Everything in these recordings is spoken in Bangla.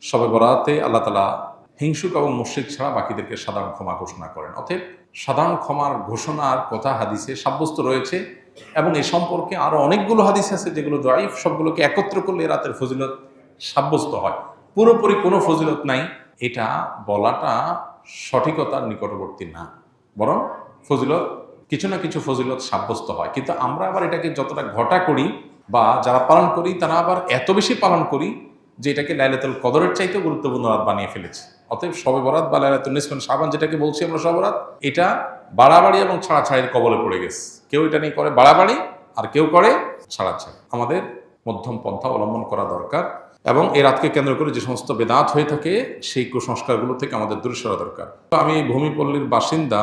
শবে বরাতে আল্লাহ তাআলা হিংসুক এবং মুশরিক ছাড়া বাকিদেরকে সাধারণ ক্ষমা ঘোষণা করেন। অতএব সাধারণ ক্ষমার ঘোষণার কথা হাদিসে সাব্যস্ত রয়েছে এবং এ সম্পর্কে আরও অনেকগুলো হাদিস আছে যেগুলো দাঈফ, সবগুলোকে একত্র করলে রাতের ফজিলত সাব্যস্ত হয়। পুরোপুরি কোনো ফজিলত নাই এটা বলাটা সঠিকতার নিকটবর্তী না, বরং ফজিলত কিছু না কিছু ফজিলত সাব্যস্ত হয়। কিন্তু আমরা আবার এটাকে যতটা ঘটা করি বা যারা পালন করি তারা আবার এত বেশি পালন করি যে এটাকে লাইলাতুল কদরের চাইতে গুরুত্বপূর্ণ রাত বানিয়ে ফেলেছে। অতএব শবে বরাত বা লাইলাতুল নিসফ মিন শাবান যেটাকে বলছি আমরা শবে বরাত, এটা বাড়াবাড়ি এবং ছাড়াছাড়ির কবলে পড়ে গেছে। কেউ এটা নিয়ে করে বাড়াবাড়ি আর কেউ করে ছাড়াছাড়ি। আমাদের মধ্যম পন্থা অবলম্বন করা দরকার এবং এই রাতকে কেন্দ্র করে যে সমস্ত বেদাত হয়ে থাকে সেই কুসংস্কারগুলো থেকে আমাদের দূরে সরা দরকার। আমি ভূমিপল্লীর বাসিন্দা,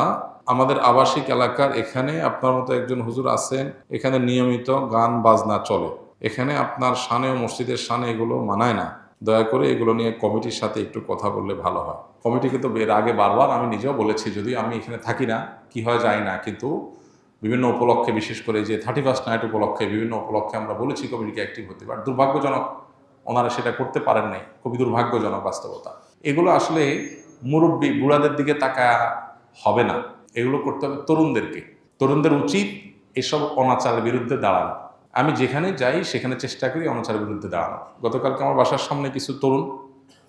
আমাদের আবাসিক এলাকার এখানে আপনার মতো একজন হুজুর আছেন, এখানে নিয়মিত গান বাজনা চলে। এখানে আপনার শানে ও মসজিদের শানে এগুলো মানায় না। দয়া করে এগুলো নিয়ে কমিটির সাথে একটু কথা বললে ভালো হয়। কমিটিকে তো এর আগে বারবার আমি নিজেও বলেছি, যদিও আমি এখানে থাকি না, কি হয় যায় না, কিন্তু বিভিন্ন উপলক্ষে, বিশেষ করে যে 31st নাইট উপলক্ষে, বিভিন্ন উপলক্ষে আমরা বলেছি কমিটিকে অ্যাক্টিভ হতে। বাট দুর্ভাগ্যজনক ওনারা সেটা করতে পারেন নাই, খুবই দুর্ভাগ্যজনক বাস্তবতা। এগুলো আসলে মুরব্বী বুড়াদের দিকে তাকা হবে না, এগুলো করতে হবে তরুণদেরকে। তরুণদের উচিত এসব অনাচারের বিরুদ্ধে দাঁড়ানো। আমি যেখানে যাই সেখানে চেষ্টা করি অনাচারের বিরুদ্ধে দাঁড়ানো। গতকালকে আমার বাসার সামনে কিছু তরুণ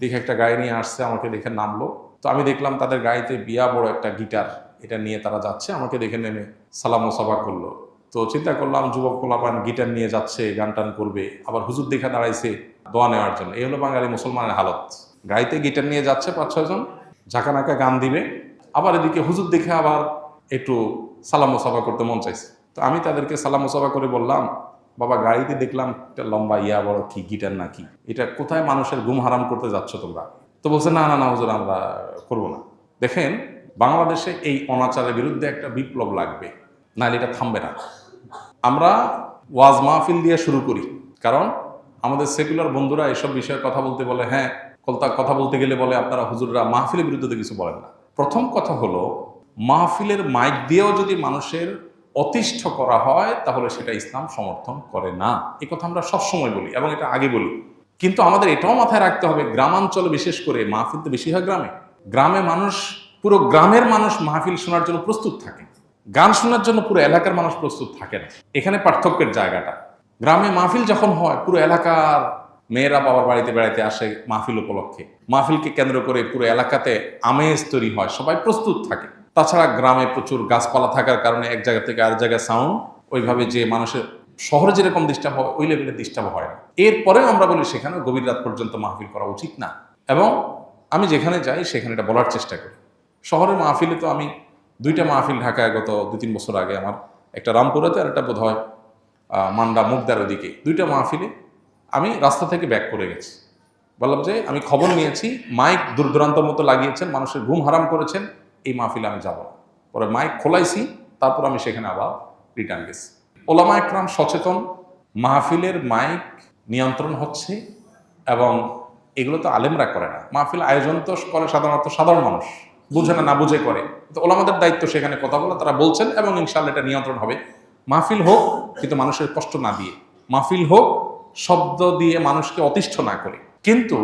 দেখে একটা গাড়ি নিয়ে আসছে, আমাকে দেখে নামলো। তো আমি দেখলাম তাদের গাড়িতে বিয়া বড় একটা গিটার, এটা নিয়ে তারা যাচ্ছে। আমাকে দেখে নেমে সালাম ও সাবা করলো। তো চিন্তা করলাম যুবক পোলাপান গিটার নিয়ে যাচ্ছে, গান টান করবে, আবার হুজুর দেখা দাঁড়াইছে দোয়া নেওয়ার জন্য। এই হলো বাঙালি মুসলমানের হালত। গাড়িতে গিটার নিয়ে যাচ্ছে 5-6 জন, ঝাঁকানাকা গান দিবে, আবার এদিকে হুজুর দেখে আবার একটু সালাম ও সাবা করতে মন চাইছে। তো আমি তাদেরকে সালাম ও সাবা করে বললাম, বাবা গাড়িতে দেখলাম একটা লম্বা ইয়া বড় কি গিটার নাকি, এটা কোথায় মানুষের ঘুম হারাম করতে যাচ্ছ তোমরা? তো বলছে না না না হুজুর, আমরা করবো না। দেখেন, বাংলাদেশে এই অনাচারের বিরুদ্ধে একটা বিপ্লব লাগবে, নাহলে এটা থামবে না। আমরা ওয়াজ মাহফিল দিয়ে শুরু করি, কারণ আমাদের সেকুলার বন্ধুরা এসব বিষয়ে কথা বলতে বলে, হ্যাঁ কথা বলতে গেলে বলে আপনারা হুজুররা মাহফিলের বিরুদ্ধে তো কিছু বলেন না। প্রথম কথা হলো, মাহফিলের মাইক দিয়েও যদি মানুষের অতিষ্ঠ করা হয় তাহলে সেটা ইসলাম সমর্থন করে না। এই কথা আমরা সবসময় বলি এবং এটা আগে বলি। কিন্তু আমাদের এটাও মাথায় রাখতে হবে, গ্রামাঞ্চলে বিশেষ করে মাহফিল তো বেশি হয় গ্রামে। গ্রামে মানুষ, পুরো গ্রামের মানুষ মাহফিল শোনার জন্য প্রস্তুত থাকে, গান শোনার জন্য পুরো এলাকার মানুষ প্রস্তুত থাকে না। এখানে পার্থক্যের জায়গাটা। গ্রামে মাহফিল যখন হয় পুরো এলাকার মেয়েরা বাবার বাড়িতে বেড়াইতে আসে মাহফিল উপলক্ষে, মাহফিলকে কেন্দ্র করে পুরো এলাকাতে আমেজ তৈরি হয়, সবাই প্রস্তুত থাকে। তাছাড়া গ্রামে প্রচুর গাছপালা থাকার কারণে এক জায়গা থেকে আরেক জায়গায় সাউন্ড ওইভাবে যে মানুষের শহরে যেরকম ডিস্টার্ব হয় ওই লেভেলে ডিস্টার্ব হয় না। এরপরেও আমরা বলি সেখানে গভীর রাত পর্যন্ত মাহফিল করা উচিত না। এবং আমি যেখানে যাই সেখানে এটা বলার চেষ্টা করি। শহরের মাহফিলে তো আমি 2টা মাহফিল ঢাকায় গত 2-3 বছর আগে, আমার একটা রামপুরাতে আর একটা বোধ হয় মান্ডা মুগদার ওদিকে, 2টা মাহফিলে আমি রাস্তা থেকে ব্যাক করে গেছি। বললাম যে আমি খবর নিয়েছি, মাইক দূর দূরান্তর মতো লাগিয়েছেন, মানুষের ঘুম হারাম করেছেন, এই মাহফিলে আমি যাব না। পরে মাইক খোলাইছি, তারপর আমি সেখানে আবার রিটার্ন গেছি। ওলামা একরাম সচেতন, মাহফিলের মাইক নিয়ন্ত্রণ হচ্ছে এবং এগুলো তো আলেমরা করে না। মাহফিল আয়োজন তো করে সাধারণত সাধারণ মানুষ, বুঝে না, না বুঝে করে। তো ওলামাদের দায়িত্ব সেখানে কথা বলা, তারা বলছেন এবং ইনশাআল্লাহ এটা নিয়ন্ত্রণ হবে। মাহফিল হোক কিন্তু মানুষের কষ্ট না দিয়ে, মাহফিল হোক শব্দ দিয়ে মানুষকে অতিষ্ঠ না করে। কিন্তু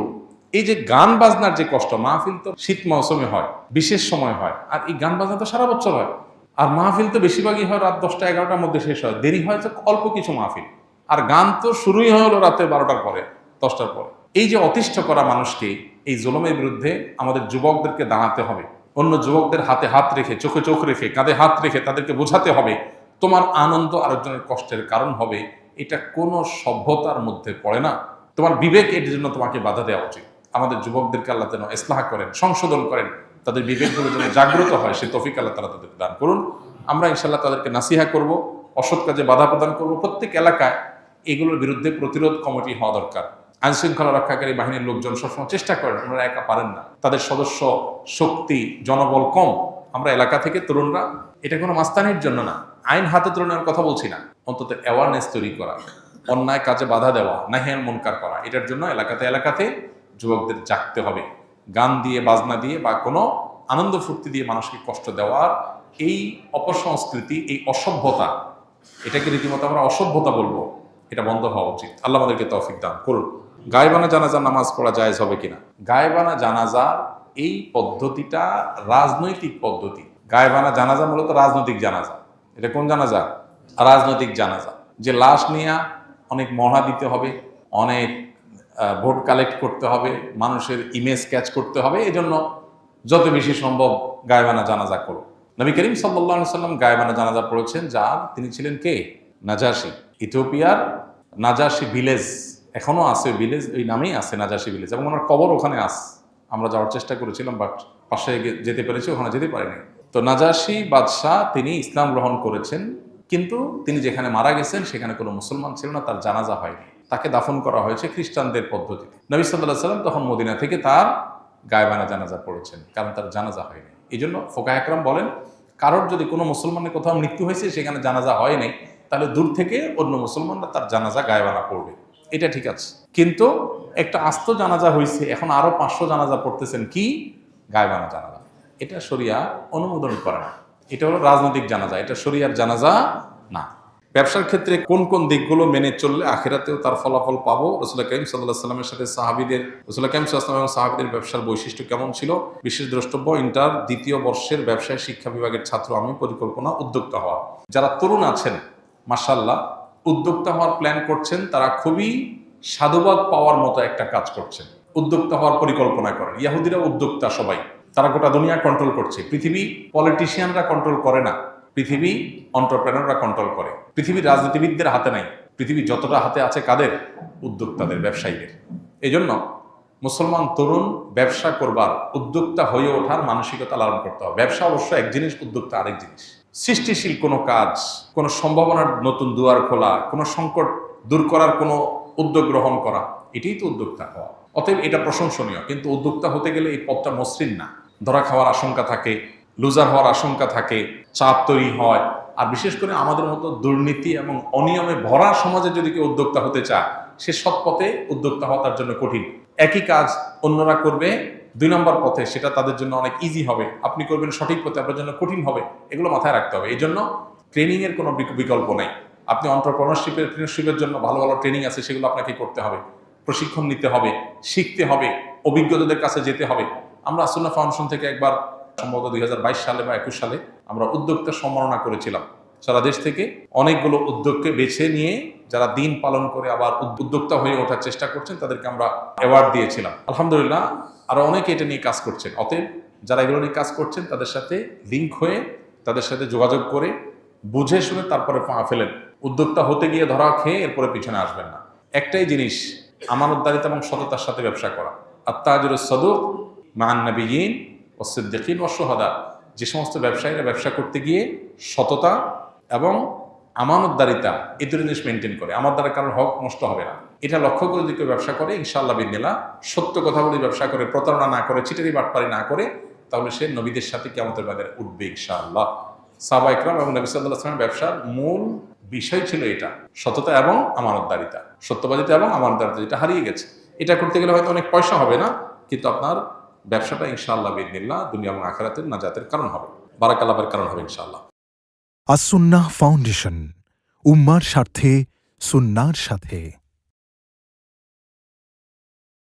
এই যে গান বাজনার যে কষ্ট, মাহফিল তো শীত মৌসুমে হয়, বিশেষ সময় হয়, আর এই গান বাজনা তো সারা বছর হয়। আর মাহফিল তো বেশিরভাগই হয় রাত 10টা-11টার মধ্যে শেষ হয়, দেরি হয় তো অল্প কিছু মাহফিল। আর গান তো শুরুই হলো রাতে 12টার পরে, 10টার পরে। এই যে অতিষ্ঠ করা মানুষকে, এই জুলুমের বিরুদ্ধে আমাদের যুবকদেরকে দাঁড়াতে হবে। অন্য যুবকদের হাতে হাত রেখে, চোখে চোখ রেখে, কাঁধে হাত রেখে তাদেরকে বোঝাতে হবে তোমার আনন্দ আরেকজনের কষ্টের কারণ হবে, এটা কোনো সভ্যতার মধ্যে পড়ে না। তোমার বিবেক এর জন্য তোমাকে বাধা দেওয়া উচিত। আমাদের যুবকদেরকে আল্লাহ যেন ইসলাহ করেন, সংশোধন করেন, তাদের বিবেকগুলো যেন জাগ্রত হয়, সে তৌফিক আল্লাহ তাআলা তাদেরকে দান করুন। আমরা ইনশাআল্লাহ তাদেরকে নাসিহা করব, অসৎ কাজে বাধা প্রদান করব। প্রত্যেক এলাকায় এগুলোর বিরুদ্ধে প্রতিরোধ কমিটি হওয়া দরকার। আইন শৃঙ্খলা রক্ষাকারী বাহিনীর লোকজন সবসময় চেষ্টা করেন, ওনারা একা পারেন না, তাদের সদস্য শক্তি, জনবল কম। আমরা এলাকা থেকে তরুণরা, এটা কোনো মাস্তানির জন্য না, আইন হাতে তুলে নেওয়ার কথা বলছি না, অন্তত অ্যাওয়ারনেস তৈরি করা, অন্যায় কাজে বাধা দেওয়া, নাহিয়ান মুনকার করা, এটার জন্য এলাকাতে যুবকদের জাগতে হবে। গান দিয়ে, বাজনা দিয়ে বা কোনো আনন্দ ফুর্তি দিয়ে মানুষকে কষ্ট দেওয়ার এই অপসংস্কৃতি, এই অসভ্যতা, এটাকে রীতিমতো আমরা অসভ্যতা বলবো, এটা বন্ধ হওয়া উচিত। আল্লাহ আমাদেরকে তৌফিক দান করুন। গায়েবানা জানাজা নামাজ পড়া জায়েজ হবে কিনা? গায়েবানা জানাজার এই পদ্ধতিটা রাজনৈতিক পদ্ধতি। গায়েবানা জানাজা মূলত রাজনৈতিক জানাজা। এটা কোন জানাজা? রাজনৈতিক জানাজা। যে লাশ নিয়ে অনেক মহড়া দিতে হবে, অনেক ভোট কালেক্ট করতে হবে, মানুষের ইমেজ ক্যাচ করতে হবে, এজন্য যত বেশি সম্ভব গায়েবানা জানাজা করো। নবী করিম সাল্লাল্লাহু আলাইহি সাল্লাম গায়েবানা জানাজা পড়েছেন, যার তিনি ছিলেন কে? নাজাশী। ইথিওপিয়ার নাজাশী ভিলেজ, এখনো আছে ভিলেজ, ওই নামেই আছে নাজাশী ভিলেজ, এবং ওনার কবর ওখানে আছে। আমরা যাওয়ার চেষ্টা করেছিলাম, বাট পাশে যেতে পেরেছি, ওখানে যেতে পারিনি। তো নাজাশী বাদশাহ তিনি ইসলাম গ্রহণ করেছেন, কিন্তু তিনি যেখানে মারা গেছেন সেখানে কোনো মুসলমান ছিল না, তার জানাজা হয়নি, তাকে দাফন করা হয়েছে খ্রিস্টানদের পদ্ধতিতে। নবী সাল্লাল্লাহু আলাইহি সাল্লাম তখন মদিনা থেকে তার গায়েবানা জানাজা পড়েছেন, কারণ তার জানাজা হয়নি। এই জন্য ফুকাহা একরাম বলেন, কারোর যদি কোনো মুসলমানের কোথাও মৃত্যু হয়েছে, সেখানে জানাজা হয়নি, তাহলে দূর থেকে অন্য মুসলমানরা তার জানাজা গায়েবানা পড়বে, এটা ঠিক আছে। কিন্তু একটা আস্ত জানাজা হয়েছে, এখন আরো 500 জানাজা পড়তেছেন, কি? গায়েবানা জানাজা। এটা শরিয়া অনুমোদন করে না। এটা হলো রাজনৈতিক জানাজা, এটা শরিয়ার জানাজা না। ব্যবসার ক্ষেত্রে কোন কোন দিকগুলো মেনে চললে আখিরাতেও তার ফলাফল পাবো? রাসূলুল্লাহ কারীম সাল্লাল্লাহু আলাইহি সাল্লামের সাথে রাসূলুল্লাহ কারীম সাল্লাল্লাহু আলাইহি ওয়াসাল্লাম এবং সাহাবীদের ব্যবসার বৈশিষ্ট্য কেমন ছিল? বিশেষ দ্রষ্টব্য, ইন্টার দ্বিতীয় বর্ষের ব্যবসায় শিক্ষা বিভাগের ছাত্র আমি, পরিকল্পনা উদ্যোক্তা হওয়া। যারা তরুণ আছেন, মাশাআল্লাহ, উদ্যোক্তা হওয়ার প্ল্যান করছেন, তারা খুবই সাধুবাদ পাওয়ার মতো একটা কাজ করছেন। উদ্যোক্তা হওয়ার পরিকল্পনা করেন। ইহুদিরা উদ্যোক্তা সবাই, তারা গোটা দুনিয়া কন্ট্রোল করছে। পৃথিবী পলিটিশিয়ানরা কন্ট্রোল করে না, পৃথিবী এন্টারপ্রেনাররা কন্ট্রোল করে। পৃথিবীর রাজনীতিবিদদের হাতে নাই, পৃথিবী যতটা হাতে আছে কাদের? উদ্যোক্তাদের, ব্যবসায়ীদের। এই জন্য মুসলমান তরুণ ব্যবসা করবার, উদ্যোক্তা হয়ে ওঠার মানসিকতা লালন করতে হবে। ব্যবসা অবশ্য এক জিনিস, উদ্যোক্তা আরেক জিনিস। সৃষ্টিশীল কোনো কাজ, কোনো সম্ভাবনার নতুন দুয়ার খোলা, কোনো সংকট দূর করার কোনো উদ্যোগ গ্রহণ করা, এটাই তো উদ্যোক্তা হওয়া। অতএব এটা প্রশংসনীয়, কিন্তু উদ্যোক্তা হতে গেলে এই পথটা মসৃণ না। ধরা খাওয়ার আশঙ্কা থাকে, লুজার হওয়ার আশঙ্কা থাকে, চাপ তৈরি হয়। আর বিশেষ করে আমাদের মতো দুর্নীতি এবং অনিয়মে ভরা সমাজে যদি কেউ উদ্যোক্তা হতে চায়, সে সৎ পথে উদ্যোক্তা হওয়া তার জন্য কঠিন। একই কাজ অন্যরা করবে 2 নম্বর পথে, সেটা তাদের জন্য অনেক ইজি হবে। আপনি করবেন সঠিক পথে, আপনার জন্য কঠিন হবে। এগুলো মাথায় রাখতে হবে। এই জন্য ট্রেনিং এর কোনো বিকল্প নেই। আপনি এন্টারপ্রেনারশিপের জন্য ভালো ভালো ট্রেনিং আছে, সেগুলো আপনাকে করতে হবে, প্রশিক্ষণ নিতে হবে, শিখতে হবে, অভিজ্ঞতাদের কাছে যেতে হবে। আমরা আসুন্নাহ ফাউন্ডেশন থেকে একবার সম্ভবত 2022 সালে বা 21 সালে আমরা উদ্যোক্তা সম্মাননা করেছিলাম। সারা দেশ থেকে অনেকগুলো উদ্যোগকে বেছে নিয়ে যারা দিন পালন করে আবার উদ্যোক্তা হয়ে ওঠার চেষ্টা করছেন, তাদেরকে আমরা অ্যাওয়ার্ড দিয়েছিলাম। আলহামদুলিল্লাহ, আরো অনেকে এটা নিয়ে কাজ করছেন। অতএব যারা এগুলো নিয়ে কাজ করছেন, তাদের সাথে লিঙ্ক হয়ে, তাদের সাথে যোগাযোগ করে, বুঝে শুনে তারপরে পা ফেলেন। উদ্যোক্তা হতে গিয়ে ধরা খেয়ে এরপরে পিছনে আসবেন না। একটাই জিনিস, আমানতদারিতা এবং সততার সাথে ব্যবসা করা। আত-তাজিরুস সাদুক মা'আন নাবিয়্যিন ওয়াস সিদ্দিকিন ওয়াশ শুহাদা। যে সমস্ত ব্যবসায়ীরা ব্যবসা করতে গিয়ে সততা এবং আমানতদারিতা, এই দুটো জিনিস মেনটেন করে, আমার দ্বারা কারোর হক নষ্ট হবে না, এটা লক্ষ্য করে যদি কেউ ব্যবসা করে, ইনশাআল্লাহ বিদিনিল্লাহ, সত্য কথা বলে ব্যবসা করে, প্রতারণা না করে, চিটারি বাটপারি না করে, তাহলে সে নবীদের সাথে কিয়ামতের বাজারে উঠবে ইনশাআল্লাহ। সাহাবা ইকরাম এবং নবী সাল্লাল্লাহু আলাইহি ওয়াসাল্লামের ব্যবসার মূল বিষয় ছিল এটা, সততা এবং আমানতদারিতা। সত্যবাদিতা এবং আমানতদারিতা, যেটা হারিয়ে গেছে। এটা করতে গেলে হয়তো অনেক পয়সা হবে না, কিন্তু আপনার ব্যবসাটা ইনশাআল্লাহ বিদিনিল্লাহ দুনিয়া এবং আখিরাতের নাজাতের কারণ হবে, বারাকাল্লাহের কারণ হবে ইনশাআল্লাহ। আস-সুন্নাহ ফাউন্ডেশন, উম্মার স্বার্থে, সুন্নাহর সাথে।